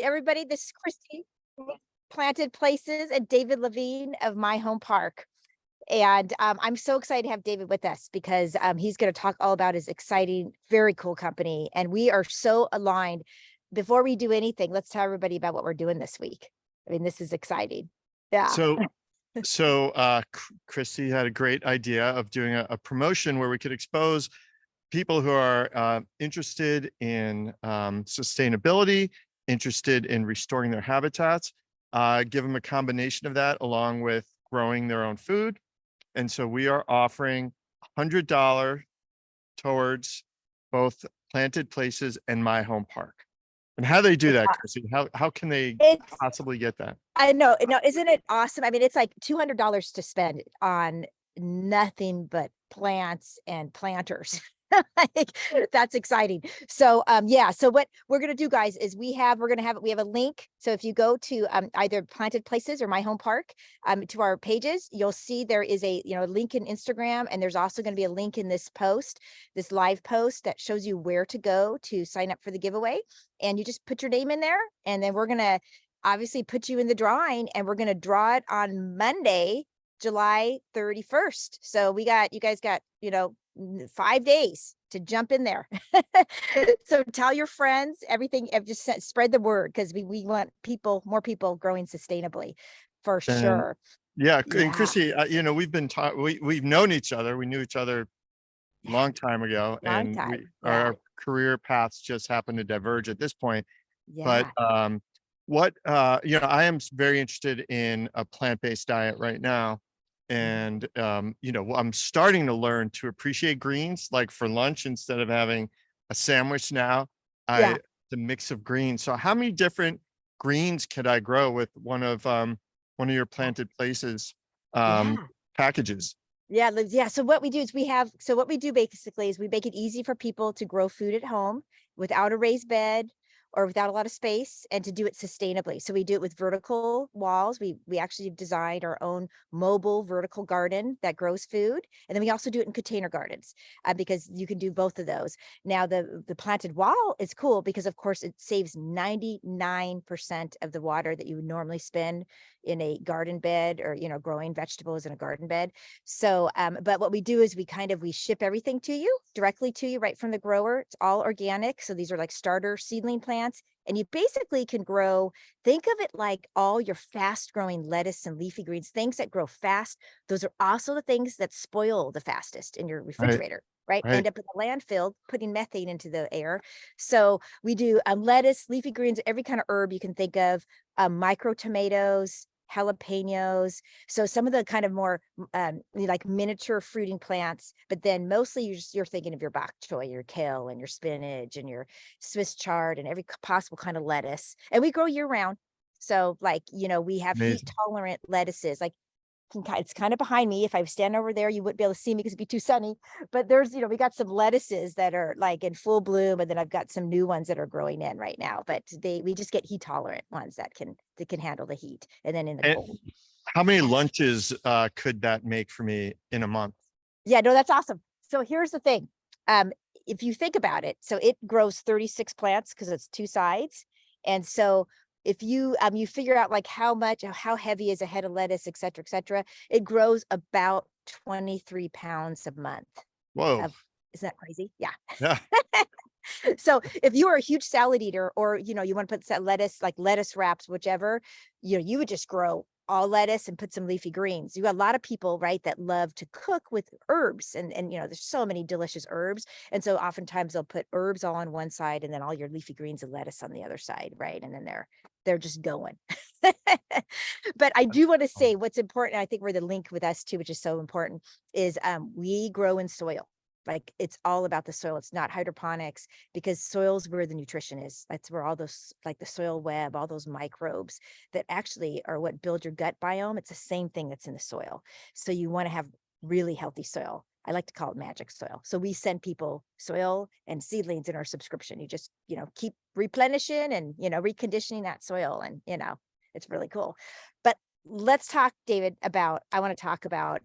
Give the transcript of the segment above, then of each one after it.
Everybody, this is Christy with Planted Places and David Levine of My Home Park. And I'm so excited to have David with us because he's going to talk all about his exciting, very cool company. And we are so aligned. Before we do anything, let's tell everybody about what we're doing this week. I mean, this is exciting. Yeah. So, Christy had a great idea of doing a promotion where we could expose people who are interested in sustainability, interested in restoring their habitats, give them a combination of that along with growing their own food. And so we are offering $100 towards both Planted Places and My Home Park. And how do they do that, Chrissy? How can they It's, possibly get that? I know, isn't it awesome? I mean, it's like $200 to spend on nothing but plants and planters. Like, that's exciting. So yeah, so what we're gonna do, guys, is we have a link. So if you go to either Planted Places or My Home Park to our pages, you'll see there is a link in Instagram, and there's also going to be a link in this post, this live post that shows you where to go to sign up for the giveaway. And you just put your name in there, and then we're gonna obviously put you in the drawing, and we're gonna draw it on Monday, July 31st. So you guys got 5 days to jump in there. So tell your friends everything. Just spread the word, because we want more people growing sustainably, for And sure. yeah, and Yeah, Chrissy, we've been we've known each other. We knew each other a yeah, long time ago, long and time. Yeah, our career paths just happen to diverge at this point. But yeah, I am very interested in a plant-based diet right now. And I'm starting to learn to appreciate greens, like for lunch, instead of having a sandwich now, yeah, the mix of greens. So how many different greens could I grow with one of your Planted Places yeah. packages? Yeah, yeah. So what we do is what we do basically is we make it easy for people to grow food at home without a raised bed or without a lot of space, and to do it sustainably. So we do it with vertical walls. We actually designed our own mobile vertical garden that grows food. And then we also do it in container gardens, because you can do both of those. Now the planted wall is cool because, of course, it saves 99% of the water that you would normally spend in a garden bed, or growing vegetables in a garden bed. So but what we do is we ship everything to you, directly to you, right from the grower. It's all organic. So these are like starter seedling plants, and you basically can grow, think of it like all your fast growing lettuce and leafy greens, things that grow fast. Those are also the things that spoil the fastest in your Right, refrigerator, right? right. End up in the landfill, putting methane into the air. So we do lettuce, leafy greens, every kind of herb you can think of, micro tomatoes, jalapenos. So some of the kind of more like miniature fruiting plants, but then mostly you're thinking of your bok choy, your kale, and your spinach, and your Swiss chard, and every possible kind of lettuce. And we grow year round. So we have heat Amazing. tolerant lettuces. Like, it's kind of behind me. If I stand over there, you wouldn't be able to see me because it'd be too sunny. But we got some lettuces that are like in full bloom, and then I've got some new ones that are growing in right now. But we just get heat tolerant ones that can handle the heat, and then in the And cold. how many Yeah. lunches could that make for me in a month? Yeah, no, that's awesome. So here's the thing. Um, if you think about it, so it grows 36 plants because it's two sides. And so if you figure out like how heavy is a head of lettuce, et cetera, it grows about 23 pounds a month Whoa. of, isn't that crazy? Yeah. Yeah. So if you are a huge salad eater, or you want to put lettuce, like lettuce wraps, whichever, you would just grow all lettuce and put some leafy greens. You got a lot of people, right, that love to cook with herbs, and there's so many delicious herbs. And so oftentimes they'll put herbs all on one side and then all your leafy greens and lettuce on the other side, right? And then they're just going. But I do want to say what's important, I think where the link with us too, which is so important, is we grow in soil. Like, it's all about the soil. It's not hydroponics, because soil's where the nutrition is. That's where all those, like the soil web, all those microbes that actually are what build your gut biome. It's the same thing that's in the soil. So you want to have really healthy soil. I like to call it magic soil. So we send people soil and seedlings in our subscription. You just, keep replenishing and, reconditioning that soil. And, it's really cool. But let's talk, David, I want to talk about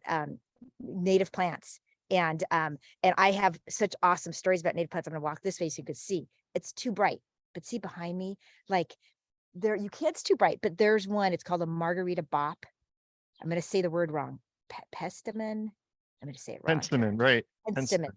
native plants. And I have such awesome stories about native plants. I'm going to walk this way so you could see. It's too bright, but see behind me, like there, you can't, it's too bright, but there's one, it's called a margarita bop. I'm going to say the word wrong. Pestamon. I'm going to say it wrong here. Penstemon, right? Penstemon. Penstemon.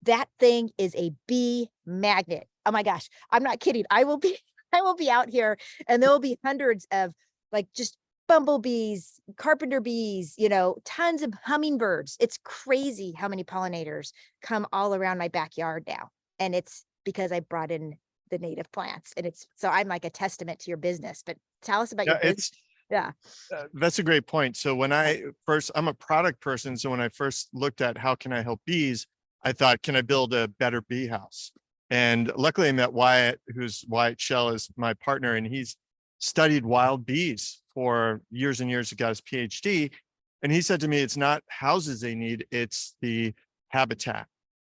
That thing is a bee magnet. Oh my gosh. I'm not kidding. I will be, I will be out here and there will be hundreds of like just bumblebees, carpenter bees, you know, tons of hummingbirds. It's crazy how many pollinators come all around my backyard now. And it's because I brought in the native plants. And it's, so I'm like a testament to your business, but tell us about your Yeah, business. Yeah. that's a great point. So when I'm a product person. So when I first looked at how can I help bees, I thought, can I build a better bee house? And luckily I met Wyatt, Wyatt Shell is my partner, and he's studied wild bees for years and years. He got his PhD. And he said to me, it's not houses they need, it's the habitat.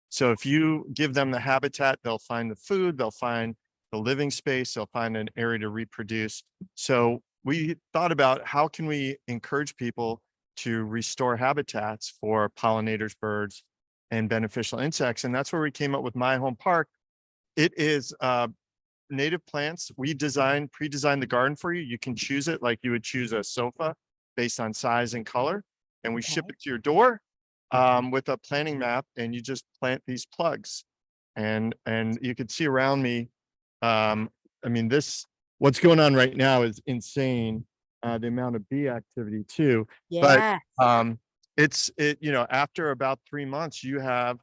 So if you give them the habitat, they'll find the food, they'll find the living space, they'll find an area to reproduce. So we thought about how can we encourage people to restore habitats for pollinators, birds, and beneficial insects. And that's where we came up with My Home Park. It is native plants. We pre-design the garden for you. You can choose it like you would choose a sofa based on size and color. And we ship Okay. it to your door with a planting map, and you just plant these plugs. And you can see around me, I mean, what's going on right now is insane. The amount of bee activity too. But Yeah. after about 3 months, you have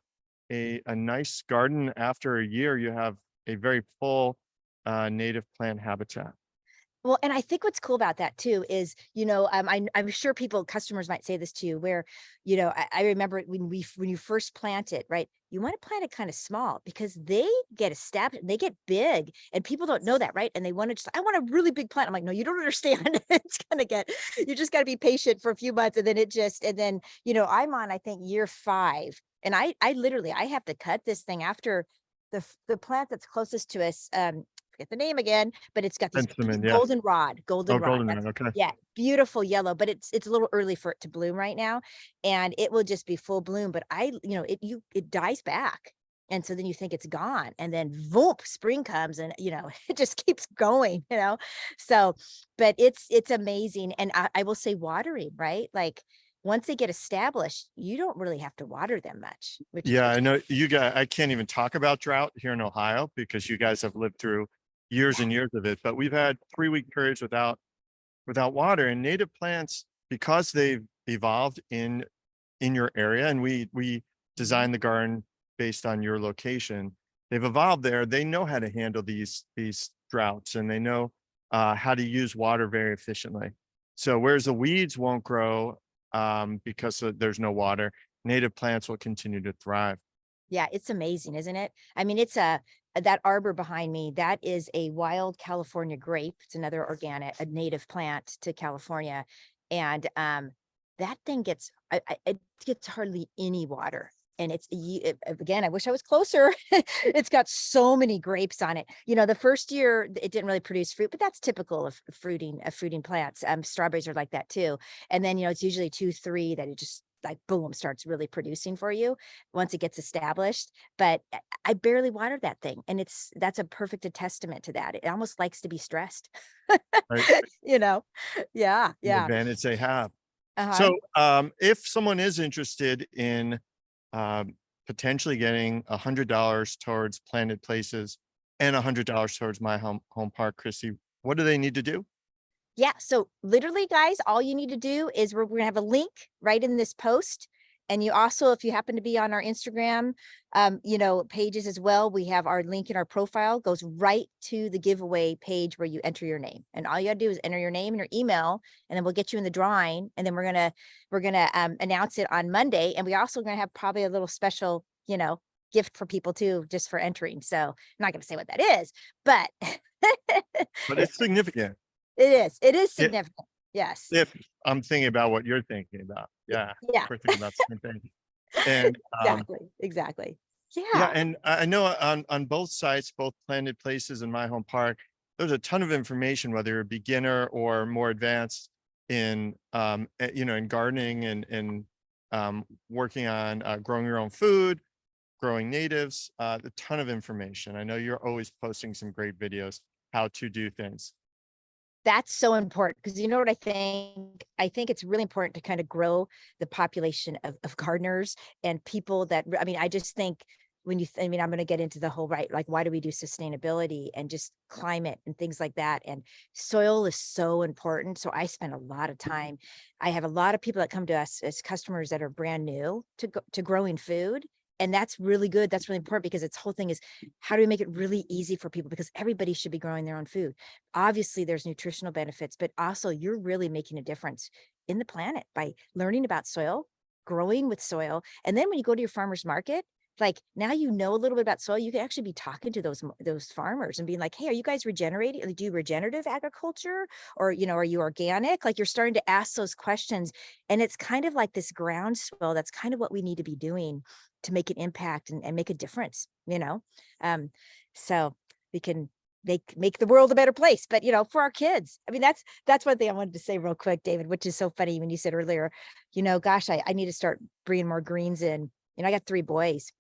a nice garden. After a year, you have a very full native plant habitat. Well, and I think what's cool about that too is, I'm sure customers might say this to you, where, I remember when you first plant it, right? You want to plant it kind of small because they get established, they get big, and people don't know that, right? And they want to I want a really big plant. I'm like, no, you don't understand. It's gonna you just got to be patient for a few months, and then, I'm on, I think, year 5, and I literally, I have to cut this thing after the plant that's closest to us. Forget the name again, but it's got these Penstemon, yeah. goldenrod, Oh, goldenrod. goldenrod. Okay. Yeah, beautiful yellow, but it's a little early for it to bloom right now, and it will just be full bloom. But it dies back, and so then you think it's gone, and then voop, spring comes, and it just keeps going. So, but it's amazing, and I will say watering, right? Like once they get established, you don't really have to water them much, Yeah, which I know you guys. I can't even talk about drought here in Ohio because you guys have lived through years yeah, and years of it. But we've had 3-week periods without water, and native plants, because they've evolved in your area, and we mhm, design the garden based on your location. They've evolved there. They know how to handle these droughts, and they know how to use water very efficiently. So whereas the weeds won't grow because there's no water, native plants will continue to thrive. yeah, it's amazing, isn't it? I mean, it's that arbor behind me, that is a wild California grape. It's another organic, a native plant to California. And that thing it gets hardly any water. And again, I wish I was closer. It's got so many grapes on it. The first year it didn't really produce fruit, but that's typical of fruiting plants. Strawberries are like that too. And then, it's usually 2, 3 that it just like boom starts really producing for you once it gets established. But I barely water that thing, and that's a perfect testament to that. It almost likes to be stressed. Right? you know yeah, The yeah. advantage they have. Uh-huh. So if someone is interested in um, potentially getting $100 towards planted places and $100 towards My Home Park, Christy, what do they need to do? Yeah, so literally, guys, all you need to do is we're gonna have a link right in this post. And you also, if you happen to be on our Instagram, pages as well, we have our link in our profile, goes right to the giveaway page where you enter your name. And all you gotta do is enter your name and your email, and then we'll get you in the drawing. And then we're gonna announce it on Monday. And we also gonna have probably a little special, gift for people too, just for entering. So I'm not gonna say what that is, but But it's significant. it is I- significant. Yes. If I'm thinking about what you're thinking about. Y Yeah, yeah. we're thinking about the same thing. And Exactly, exactly. yeah, Yeah. and I know on both sites, both Planted Places and My Home Park, there's a ton of information, whether you're a beginner or more advanced in in gardening and working on growing your own food, growing natives, a ton of information. I know you're always posting some great videos how to do things. That's so important because you know what I think? I think it's really important to kind of grow the population of gardeners and people that, I mean, I just think when you, I mean, I'm going to get into the whole, right, like, why do we do sustainability and just climate and things like that? And soil is so important. So I spend a lot of time. I have a lot of people that come to us as customers that are brand new to growing food. And that's really good. That's really important because its whole thing is how do we make it really easy for people? Because everybody should be growing their own food. Obviously there's nutritional benefits, but also you're really making a difference in the planet by learning about soil, growing with soil. And then when you go to your farmer's market, like now you know a little bit about soil, you can actually be talking to those farmers and being like, hey, are you guys regenerating? Like, do you regenerative agriculture? Or, you know, are you organic? Like you're starting to ask those questions. And it's kind of like this groundswell. That's kind of what we need to be doing to make an impact and make a difference, you know? So we can make the world a better place, but you know, for our kids. I mean, that's one thing I wanted to say real quick, David, which is so funny when you said earlier, you know, gosh, I need to start bringing more greens in. You know, I got 3 boys.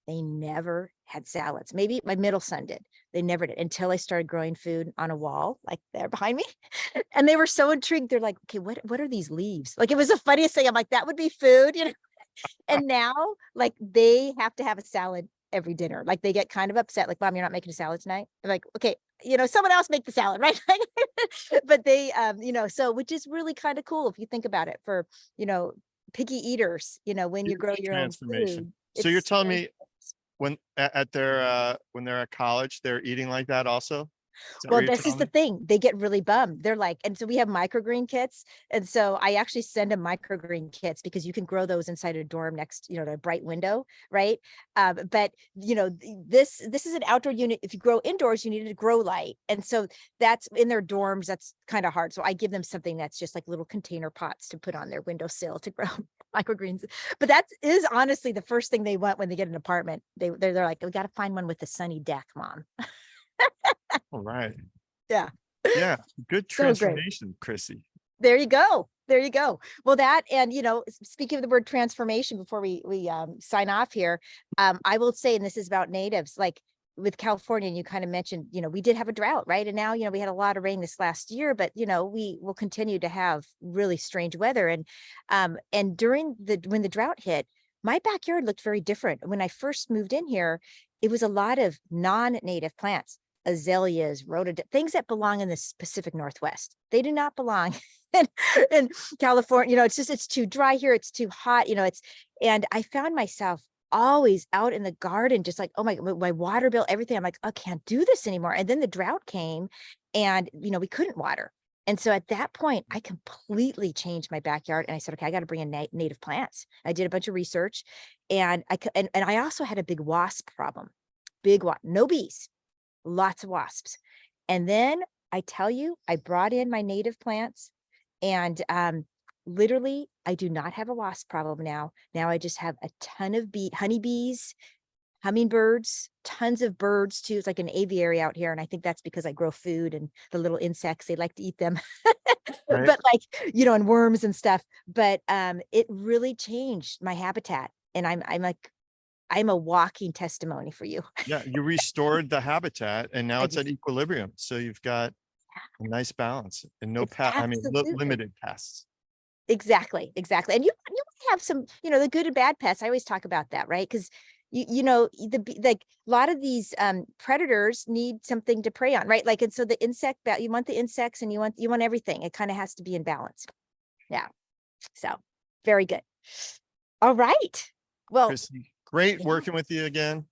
They never had salads. Maybe my middle son did. They never did until I started growing food on a wall, like there behind me. And they were so intrigued. They're like, okay, what are these leaves? Like, it was the funniest thing. I'm like, that would be food, you know? And now, like, they have to have a salad every dinner. Like, they get kind of upset, like, Mom, you're not making a salad tonight. I'm like, okay, you know, someone else make the salad, right? But they, you know, so which is really kind of cool if you think about it for, you know, picky eaters, you know, when you grow Huge your own transformation. food, So you're it's telling so. me at their when they're at college, they're eating like that also? Is that what Well, you're this is telling the me? thing. They get really bummed. They're like, and so we have microgreen kits. And so I actually send them microgreen kits because you can grow those inside a dorm next, you know, to a bright window, right? But you know, this is an outdoor unit. If you grow indoors, you need to grow light. And so that's in their dorms, that's kind of hard. So I give them something that's just like little container pots to put on their windowsill to grow microgreens. But that is honestly the first thing they want when they get an apartment. They're like, we got to find one with a sunny deck, Mom. All right. Yeah. Yeah. Good So great. transformation, Chrissy. There you go. There you go. Well, that, and you know, speaking of the word transformation, before we sign off here, I will say, and this is about natives, like with California, and you kind of mentioned, you know, we did have a drought, right? And now, you know, we had a lot of rain this last year, but you know, we will continue to have really strange weather. And during when the drought hit, my backyard looked very different. When I first moved in here, it was a lot of non-native plants, azaleas, rhododendron, things that belong in the Pacific Northwest. They do not belong in, in California. You know, it's just, it's too dry here. It's too hot. You know, and I found myself always out in the garden, just like, oh my water bill, everything. I'm like, I can't do this anymore. And then the drought came and, you know, we couldn't water. And so at that point, I completely changed my backyard and I said, okay, I got to bring in native plants. I did a bunch of research and and I also had a big wasp problem, no bees, lots of wasps. And then I tell you, I brought in my native plants and literally I do not have a wasp problem now. Now I just have a ton of honeybees, hummingbirds, tons of birds too. It's like an aviary out here. And I think that's because I grow food and the little insects, they like to eat them. Right. But like, you know, and worms and stuff. But it really changed my habitat. And I'm like, I'm a walking testimony for you. Yeah. You restored the habitat and now I it's at just, equilibrium. So you've got a nice balance and no it's pet, I mean, absolutely. limited pests. Exactly, exactly. And you have some, you know, the good and bad pests. I always talk about that, right? Because you know, like a lot of these predators need something to prey on, right? Like, and so the you want the insects and you want everything. It kind of has to be in balance. Yeah. So very good. All right. Well, Chrissy, great yeah, working with you again.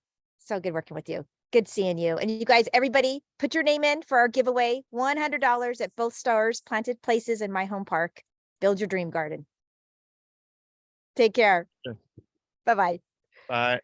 so good working with you. Good seeing you. And you guys, everybody, put your name in for our giveaway. $100 at both stars, planted places in my home park. Build your dream garden. Take care. Yeah. Bye-bye. Bye.